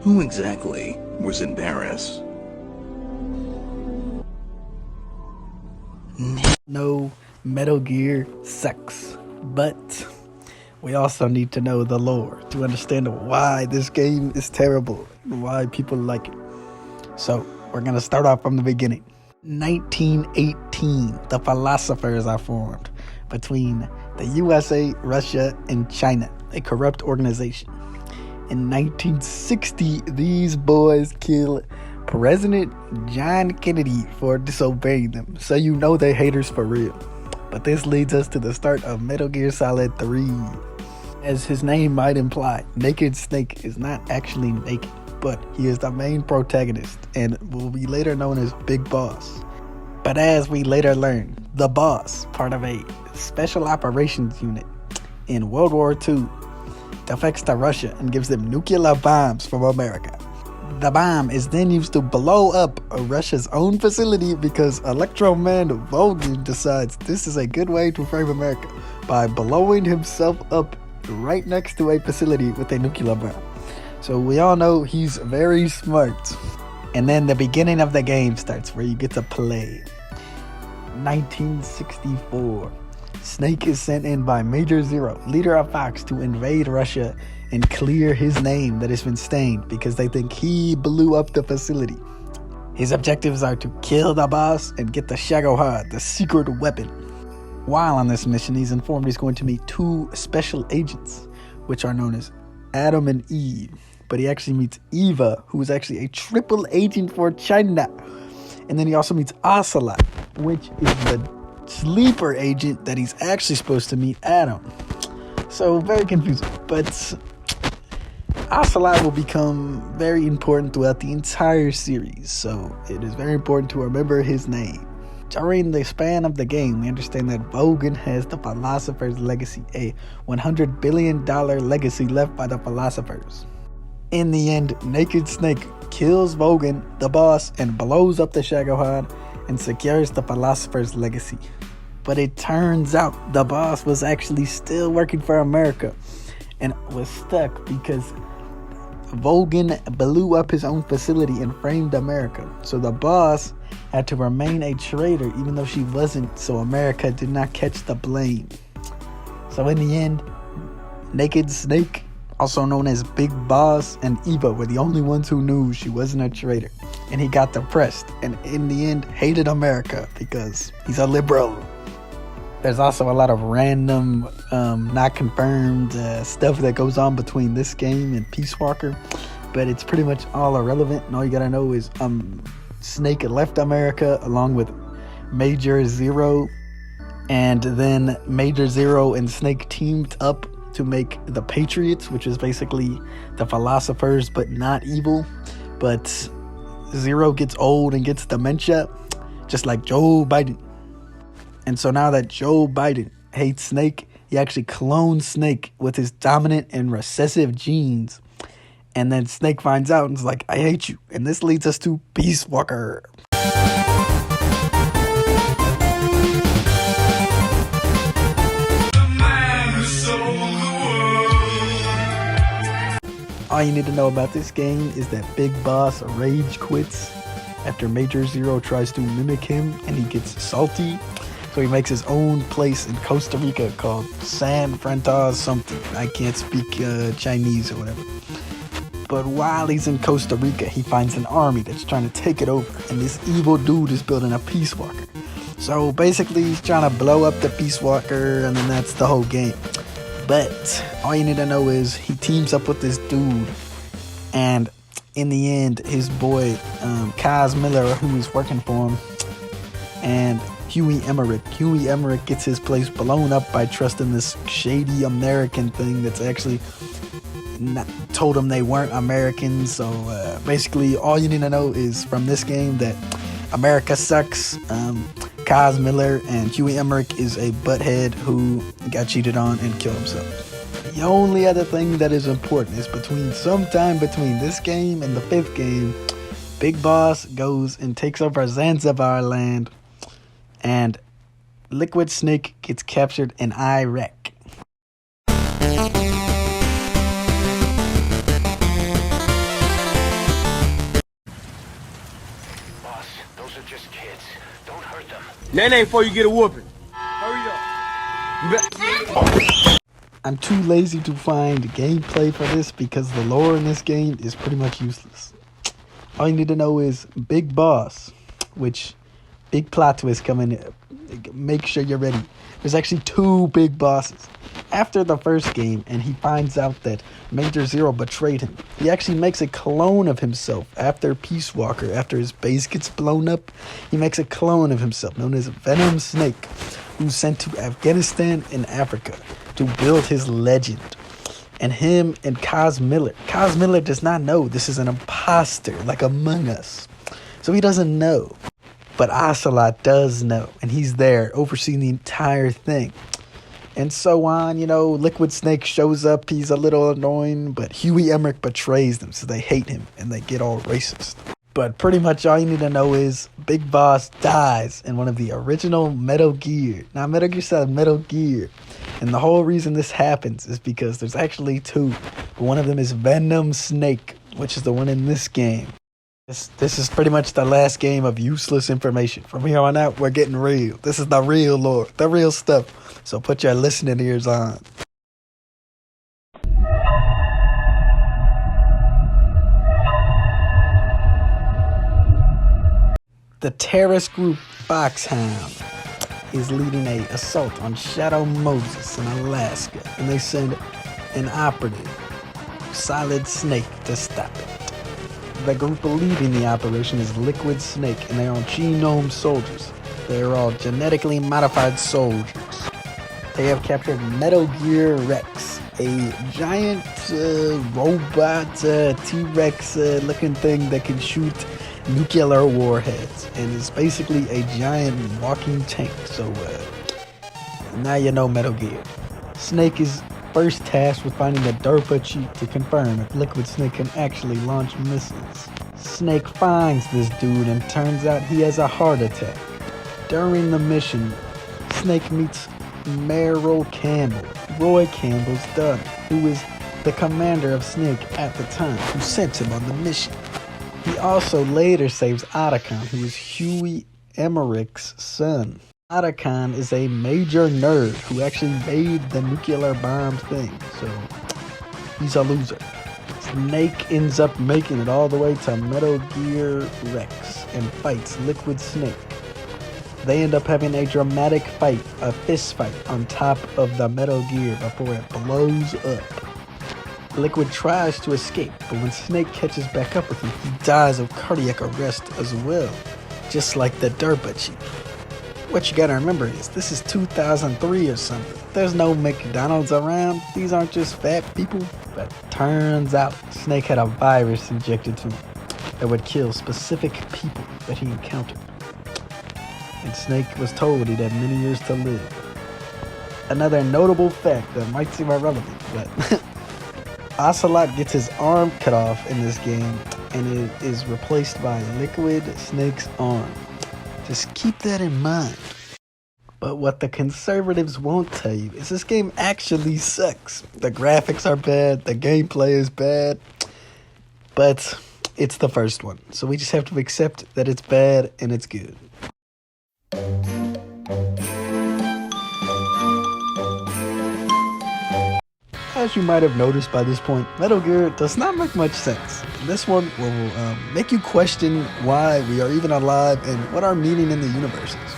Who exactly was in Paris? No, Metal Gear sucks, but we also need to know the lore to understand why this game is terrible and why people like it. So we're gonna start off from the beginning. 1918, the philosophers are formed between the USA, Russia, and China, a corrupt organization. In 1960, these boys kill President John Kennedy for disobeying them, so you know they're haters for real. But this leads us to the start of Metal Gear Solid 3. As his name might imply, Naked Snake is not actually naked, but he is the main protagonist and will be later known as Big Boss. But as we later learn, the boss, part of a special operations unit in World War II, defects to Russia and gives them nuclear bombs from America. The bomb is then used to blow up Russia's own facility because Electro Man Volgin decides this is a good way to frame America by blowing himself up right next to a facility with a nuclear bomb. So we all know he's very smart. And then the beginning of the game starts where you get to play. 1964. Snake is sent in by Major Zero, leader of Fox, to invade Russia and clear his name that has been stained because they think he blew up the facility. His objectives are to kill the boss and get the Shagohod, the secret weapon. While on this mission, he's informed he's going to meet two special agents, which are known as Adam and Eve. But he actually meets Eva, who is actually a triple agent for China. And then he also meets Ocelot, which is the sleeper agent that he's actually supposed to meet Adam. So very confusing. But Ocelot will become very important throughout the entire series, so it is very important to remember his name. During the span of the game, we understand that Volgin has the Philosopher's Legacy, a $100 billion legacy left by the Philosophers. In the end, Naked Snake kills Volgin, the boss, and blows up the Shagohod and secures the Philosopher's Legacy. But it turns out the boss was actually still working for America and was stuck because Volgin blew up his own facility and framed America. So the boss had to remain a traitor even though she wasn't, so America did not catch the blame. So in the end, Naked Snake, also known as Big Boss, and Eva were the only ones who knew she wasn't a traitor. And he got depressed and in the end hated America because he's a liberal. There's also a lot of random, not confirmed stuff that goes on between this game and Peace Walker, but it's pretty much all irrelevant. And all you gotta know is Snake left America along with Major Zero, and then Major Zero and Snake teamed up to make the Patriots, which is basically the Philosophers but not evil. But Zero gets old and gets dementia, just like Joe Biden. And so now that Joe Biden hates Snake, he actually clones Snake with his dominant and recessive genes. And then Snake finds out and is like, I hate you. And this leads us to Peace Walker. All you need to know about this game is that Big Boss rage quits after Major Zero tries to mimic him and he gets salty. So he makes his own place in Costa Rica called San Francisco something. I can't speak Chinese or whatever. But while he's in Costa Rica, he finds an army that's trying to take it over. And this evil dude is building a Peace Walker. So basically he's trying to blow up the Peace Walker, and then that's the whole game. But all you need to know is he teams up with this dude. And in the end, his boy, Kaz Miller, who is working for him, and Huey Emmerich gets his place blown up by trusting this shady American thing that's actually told them they weren't Americans. So basically all you need to know is from this game that America sucks. Kaz Miller and Huey Emmerich is a butthead who got cheated on and killed himself. The only other thing that is important is sometime between this game and the 5th game, Big Boss goes and takes over Zanzibar land, and Liquid Snake gets captured in Iraq. are just kids. Don't hurt them. Nay, before you get a whooping. Hurry up. I'm too lazy to find gameplay for this because the lore in this game is pretty much useless. All you need to know is Big Boss, which big plot twist coming. Make sure you're ready. There's actually two big bosses. After the first game, and he finds out that Major Zero betrayed him, he actually makes a clone of himself after Peace Walker. After his base gets blown up, he makes a clone of himself known as Venom Snake, who's sent to Afghanistan and Africa to build his legend. And him and Kaz Miller does not know this is an imposter like Among Us, so he doesn't know. But Ocelot does know, and he's there overseeing the entire thing. And so on, Liquid Snake shows up, he's a little annoying, but Huey Emmerich betrays them, so they hate him, and they get all racist. But pretty much all you need to know is Big Boss dies in one of the original Metal Gear. Not Metal Gear Solid, Metal Gear. And the whole reason this happens is because there's actually two. But one of them is Venom Snake, which is the one in this game. This is pretty much the last game of useless information. From here on out, we're getting real. This is the real lore, the real stuff. So put your listening ears on. The terrorist group Foxhound is leading an assault on Shadow Moses in Alaska, and they send an operative, Solid Snake, to stop it. The group leading the operation is Liquid Snake, and they are genome soldiers. They are all genetically modified soldiers. They have captured Metal Gear Rex, a giant robot T-Rex looking thing that can shoot nuclear warheads, and is basically a giant walking tank. So now you know Metal Gear. Snake is first tasked with finding a DARPA cheat to confirm if Liquid Snake can actually launch missiles. Snake finds this dude, and turns out he has a heart attack. During the mission, Snake meets Merrill Campbell, Roy Campbell's daughter, who is the commander of Snake at the time, who sent him on the mission. He also later saves Otacon, who is Huey Emmerich's son. Otacon is a major nerd who actually made the nuclear bomb thing, so he's a loser. Snake ends up making it all the way to Metal Gear Rex and fights Liquid Snake. They end up having a dramatic fight, a fist fight, on top of the Metal Gear before it blows up. Liquid tries to escape, but when Snake catches back up with him, he dies of cardiac arrest as well, just like the DARPA chief. What you gotta remember is, this is 2003 or something. There's no McDonald's around. These aren't just fat people. But turns out, Snake had a virus injected to him that would kill specific people that he encountered. And Snake was told he'd have many years to live. Another notable fact that might seem irrelevant, but Ocelot gets his arm cut off in this game, and it is replaced by Liquid Snake's arm. Just keep that in mind. But what the conservatives won't tell you is this game actually sucks. The graphics are bad, the gameplay is bad, but it's the first one. So we just have to accept that it's bad and it's good. As you might have noticed by this point, Metal Gear does not make much sense. This one will make you question why we are even alive and what our meaning in the universe is.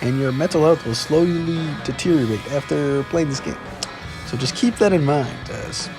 And your mental health will slowly deteriorate after playing this game. So just keep that in mind.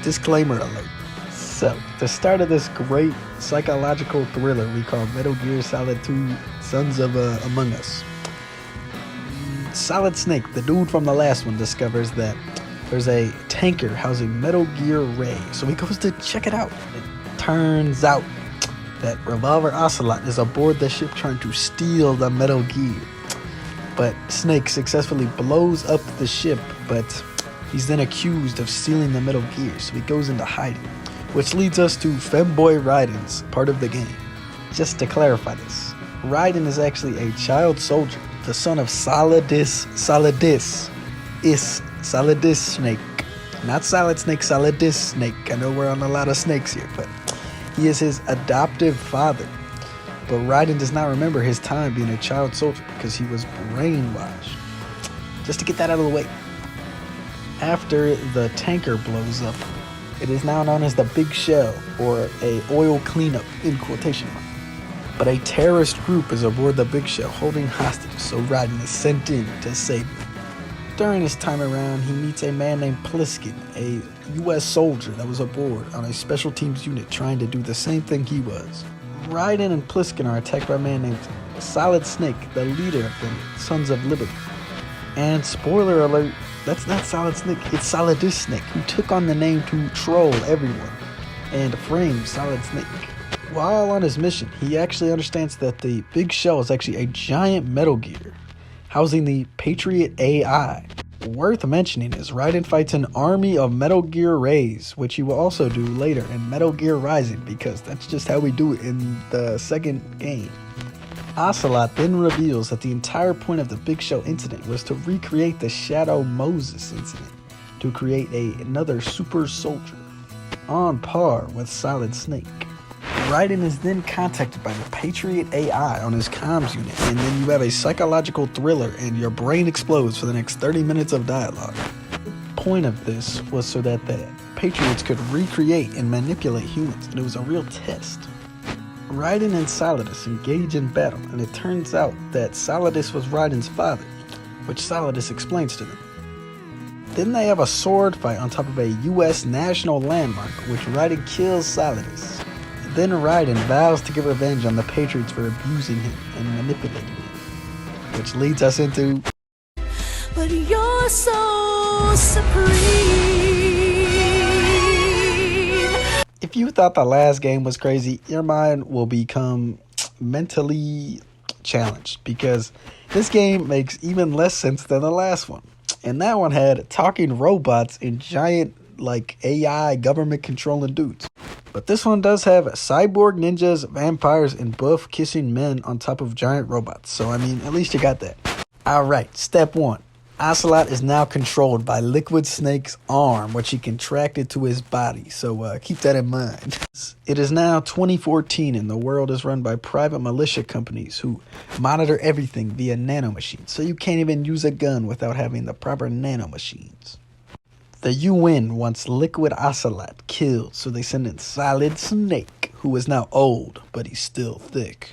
Disclaimer alert. So, the start of this great psychological thriller we call Metal Gear Solid 2 Sons of Among Us. Solid Snake, the dude from the last one, discovers that there's a tanker housing Metal Gear Ray, so he goes to check it out. It turns out that Revolver Ocelot is aboard the ship trying to steal the Metal Gear. But Snake successfully blows up the ship, but he's then accused of stealing the Metal Gear, so he goes into hiding. Which leads us to Femboy Raiden's part of the game. Just to clarify this, Raiden is actually a child soldier, the son of Solidus Snake. Not Solid Snake, Solidus Snake. I know we're on a lot of snakes here, but he is his adoptive father. But Raiden does not remember his time being a child soldier because he was brainwashed. Just to get that out of the way. After the tanker blows up, it is now known as the Big Shell, or a oil cleanup in quotation marks. But a terrorist group is aboard the Big Shell holding hostages, so Raiden is sent in to save them. During his time around, he meets a man named Pliskin, a US soldier that was aboard on a special teams unit trying to do the same thing he was. Raiden and Pliskin are attacked by a man named Solid Snake, the leader of the Sons of Liberty. And spoiler alert, that's not Solid Snake, it's Solidus Snake, who took on the name to troll everyone and frame Solid Snake. While on his mission, he actually understands that the Big Shell is actually a giant Metal Gear housing the Patriot AI. Worth mentioning is Raiden fights an army of Metal Gear Rays, which he will also do later in Metal Gear Rising, because that's just how we do it in the second game. Ocelot then reveals that the entire point of the Big Shell incident was to recreate the Shadow Moses incident, to create another super soldier, on par with Solid Snake. Raiden is then contacted by the Patriot AI on his comms unit, and then you have a psychological thriller and your brain explodes for the next 30 minutes of dialogue. The point of this was so that the Patriots could recreate and manipulate humans, and it was a real test. Raiden and Solidus engage in battle, and it turns out that Solidus was Raiden's father, which Solidus explains to them. Then they have a sword fight on top of a US national landmark, which Raiden kills Solidus. Then Raiden vows to get revenge on the Patriots for abusing him and manipulating him, which leads us into... But you're so supreme. If you thought the last game was crazy, your mind will become mentally challenged, because this game makes even less sense than the last one. And that one had talking robots and giant AI government controlling dudes. But this one does have cyborg ninjas, vampires, and buff kissing men on top of giant robots. So I mean, at least you got that. Alright, step 1. Ocelot is now controlled by Liquid Snake's arm, which he contracted to his body. So keep that in mind. It is now 2014 and the world is run by private militia companies who monitor everything via nanomachines. So you can't even use a gun without having the proper nanomachines. The UN wants Liquid Ocelot killed, so they send in Solid Snake, who is now old, but he's still thick.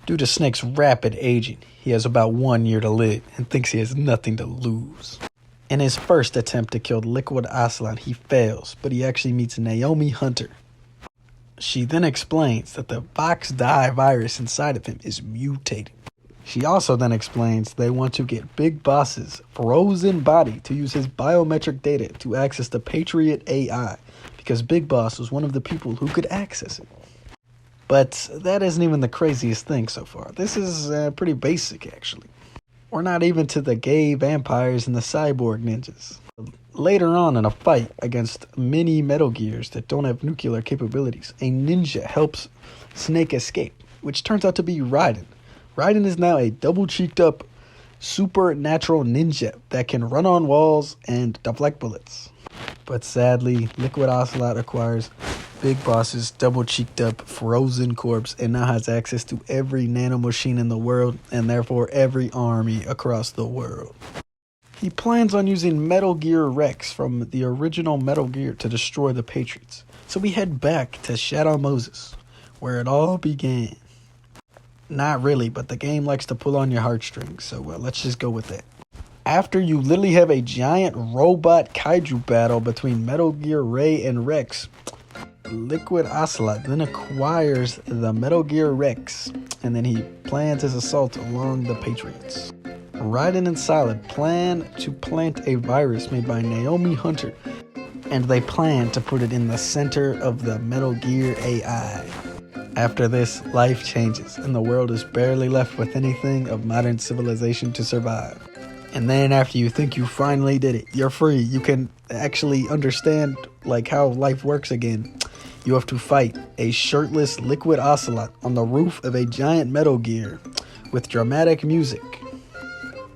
Due to Snake's rapid aging, he has about 1 year to live and thinks he has nothing to lose. In his first attempt to kill Liquid Ocelot, he fails, but he actually meets Naomi Hunter. She then explains that the VoxDie virus inside of him is mutating. She also then explains they want to get Big Boss's frozen body to use his biometric data to access the Patriot AI, because Big Boss was one of the people who could access it. But that isn't even the craziest thing so far. This is pretty basic, actually. We're not even to the gay vampires and the cyborg ninjas. Later on in a fight against many Metal Gears that don't have nuclear capabilities, a ninja helps Snake escape, which turns out to be Raiden. Raiden is now a double-cheeked up supernatural ninja that can run on walls and deflect bullets. But sadly, Liquid Ocelot acquires Big Boss's double-cheeked up frozen corpse and now has access to every nanomachine in the world and therefore every army across the world. He plans on using Metal Gear Rex from the original Metal Gear to destroy the Patriots. So we head back to Shadow Moses, where it all began. Not really, but the game likes to pull on your heartstrings, so let's just go with that. After you literally have a giant robot kaiju battle between Metal Gear Ray and Rex, Liquid Ocelot then acquires the Metal Gear Rex, and then he plans his assault along the Patriots. Raiden and Solid plan to plant a virus made by Naomi Hunter, and they plan to put it in the center of the Metal Gear AI. After this, life changes, and the world is barely left with anything of modern civilization to survive. And then after you think you finally did it, you're free. You can actually understand how life works again. You have to fight a shirtless Liquid Ocelot on the roof of a giant Metal Gear with dramatic music.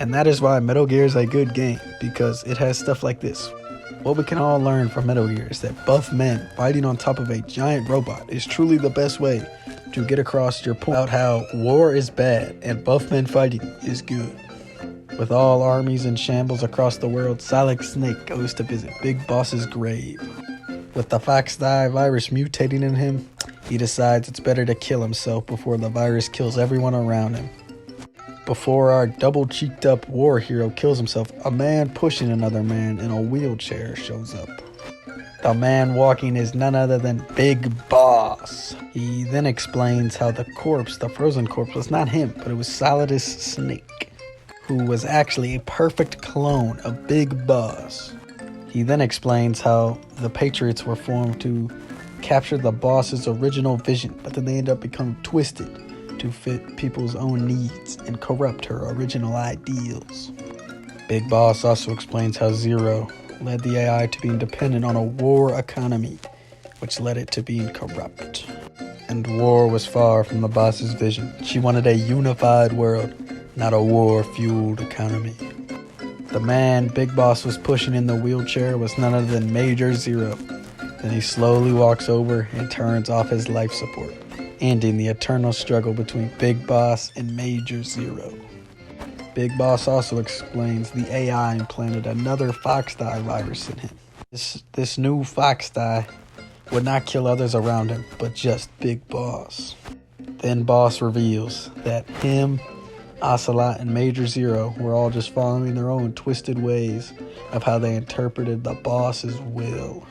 And that is why Metal Gear is a good game, because it has stuff like this. What we can all learn from Metal Gear is that buff men fighting on top of a giant robot is truly the best way to get across your point about how war is bad and buff men fighting is good. With all armies in shambles across the world, Solid Snake goes to visit Big Boss's grave. With the fox dye virus mutating in him, he decides it's better to kill himself before the virus kills everyone around him. Before our double-cheeked up war hero kills himself, a man pushing another man in a wheelchair shows up. The man walking is none other than Big Boss. He then explains how the frozen corpse, was not him, but it was Solidus Snake, who was actually a perfect clone of Big Boss. He then explains how the Patriots were formed to capture the boss's original vision, but then they end up becoming twisted to fit people's own needs and corrupt her original ideals. Big Boss also explains how Zero led the AI to being dependent on a war economy, which led it to being corrupt. And war was far from the boss's vision. She wanted a unified world, not a war-fueled economy. The man Big Boss was pushing in the wheelchair was none other than Major Zero. Then he slowly walks over and turns off his life support, ending the eternal struggle between Big Boss and Major Zero. Big Boss also explains the AI implanted another fox dye virus in him. This new fox dye would not kill others around him, but just Big Boss. Then Boss reveals that him, Ocelot, and Major Zero were all just following their own twisted ways of how they interpreted the boss's will.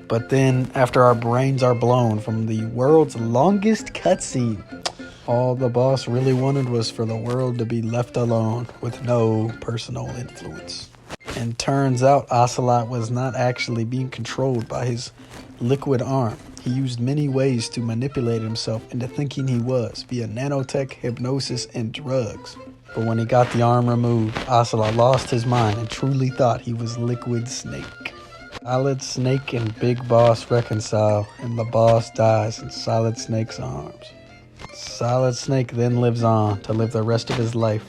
But then, after our brains are blown from the world's longest cutscene, all the boss really wanted was for the world to be left alone with no personal influence. And turns out Ocelot was not actually being controlled by his liquid arm. He used many ways to manipulate himself into thinking he was, via nanotech, hypnosis, and drugs. But when he got the arm removed, Ocelot lost his mind and truly thought he was Liquid Snake. Solid Snake and Big Boss reconcile, and the boss dies in Solid Snake's arms. Solid Snake then lives on to live the rest of his life.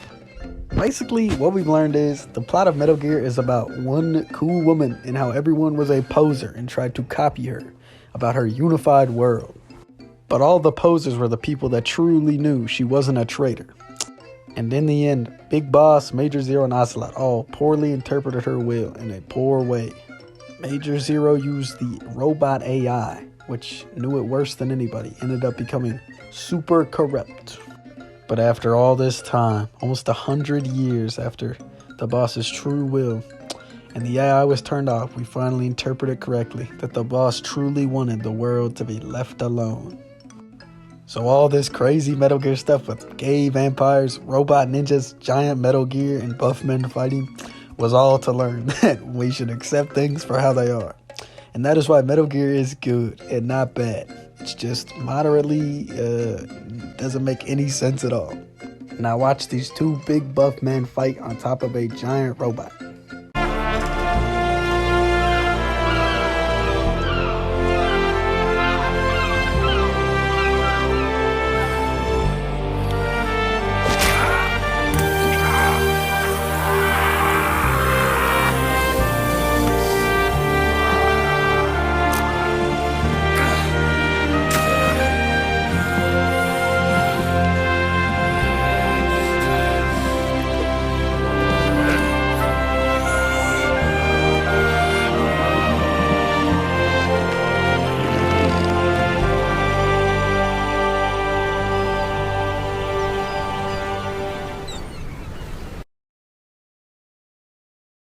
Basically, what we've learned is the plot of Metal Gear is about one cool woman and how everyone was a poser and tried to copy her about her unified world. But all the posers were the people that truly knew she wasn't a traitor. And in the end, Big Boss, Major Zero, and Ocelot all poorly interpreted her will in a poor way. Major Zero used the robot AI, which knew it worse than anybody, ended up becoming super corrupt. But after all this time, almost 100 years after the boss's true will, and the AI was turned off, we finally interpreted correctly that the boss truly wanted the world to be left alone. So all this crazy Metal Gear stuff with gay vampires, robot ninjas, giant Metal Gear, and buff men fighting was all to learn that we should accept things for how they are. And that is why Metal Gear is good and not bad. It's just moderately doesn't make any sense at all. Now watch these two big buff men fight on top of a giant robot.